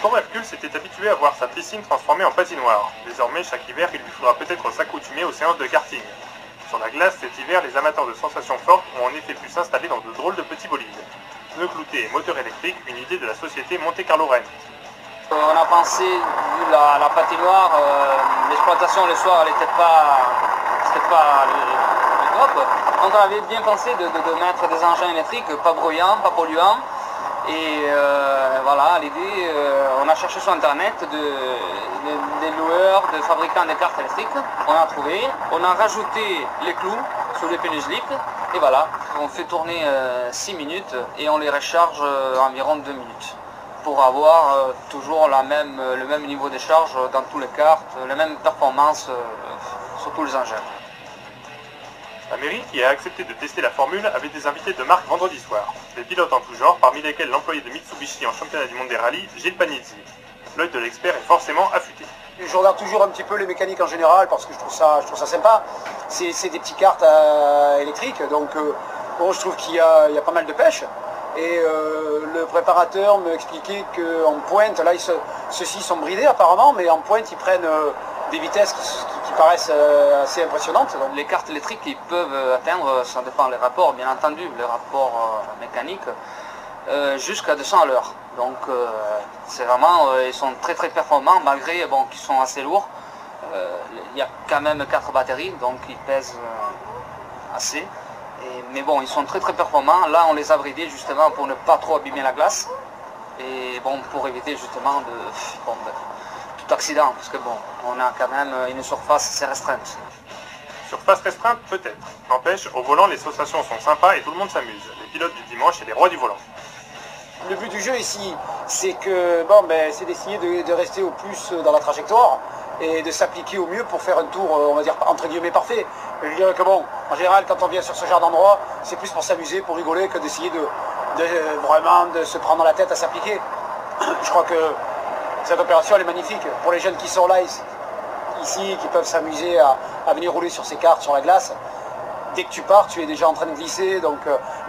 Sport Hercule s'était habitué à voir sa piscine transformée en patinoire. Désormais, chaque hiver, il lui faudra peut-être s'accoutumer aux séances de karting. Sur la glace, cet hiver, les amateurs de sensations fortes ont en effet pu s'installer dans de drôles de petits bolides. Pneus cloutés et moteur électrique, une idée de la société Monte Carlo Rennes. On a pensé, vu la patinoire, l'exploitation le soir, elle n'était pas le top. Donc on avait bien pensé de mettre des engins électriques pas bruyants, pas polluants. Et voilà, l'idée, on a cherché sur internet des loueurs, de fabricants de cartes électriques. On a trouvé, on a rajouté les clous sur les pneus slick. Et voilà, on fait tourner 6 minutes et on les recharge environ 2 minutes. Pour avoir toujours le même niveau de charge dans toutes les cartes, les mêmes performances sur tous les engins. La mairie, qui a accepté de tester la formule, avait des invités de marque vendredi soir. Des pilotes en tout genre, parmi lesquels l'employé de Mitsubishi en championnat du monde des rallyes, Gilles Panizzi. L'œil de l'expert est forcément affûté. Je regarde toujours un petit peu les mécaniques en général parce que je trouve ça sympa. C'est des petites cartes électriques, donc bon, je trouve qu'il y a pas mal de pêche. Et le préparateur me expliquait qu'en pointe, là ceux-ci sont bridés apparemment, mais en pointe ils prennent des vitesses qui paraissent assez impressionnantes. Donc, les cartes électriques ils peuvent atteindre, ça dépend des rapports bien entendu, les rapports mécaniques, jusqu'à 200 à l'heure. Donc c'est vraiment, ils sont très performants malgré qu'ils sont assez lourds. Il y a quand même 4 batteries, donc ils pèsent assez. Mais bon, ils sont très performants. Là, on les a bridés justement pour ne pas trop abîmer la glace. Et bon, pour éviter justement tout accident. Parce que bon, on a quand même une surface assez restreinte. Surface restreinte, peut-être. N'empêche, au volant, les sensations sont sympas et tout le monde s'amuse. Les pilotes du dimanche et les rois du volant. Le but du jeu ici, c'est que c'est d'essayer de rester au plus dans la trajectoire et de s'appliquer au mieux pour faire un tour, on va dire, entre guillemets parfait. Je dirais que bon, en général, quand on vient sur ce genre d'endroit, c'est plus pour s'amuser, pour rigoler, que d'essayer vraiment de se prendre la tête à s'appliquer. Je crois que cette opération, elle est magnifique. Pour les jeunes qui sont là, ici, qui peuvent s'amuser à venir rouler sur ces cartes, sur la glace, dès que tu pars, tu es déjà en train de glisser, donc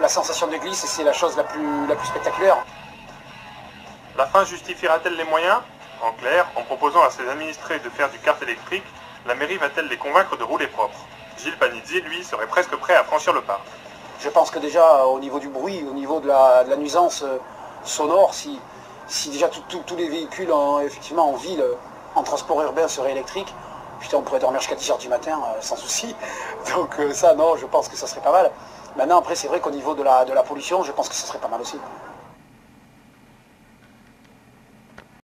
la sensation de glisse, c'est la chose la plus spectaculaire. La fin justifiera-t-elle les moyens? En clair, en proposant à ses administrés de faire du kart électrique, la mairie va-t-elle les convaincre de rouler propre? Gilles Panizzi, lui, serait presque prêt à franchir le pas. Je pense que déjà, au niveau du bruit, au niveau de la nuisance sonore, si déjà tous les véhicules effectivement en ville, en transport urbain seraient électriques, putain, on pourrait dormir jusqu'à 10 h du matin sans souci. Donc ça, non, je pense que ça serait pas mal. Maintenant, après, c'est vrai qu'au niveau de la pollution, je pense que ce serait pas mal aussi.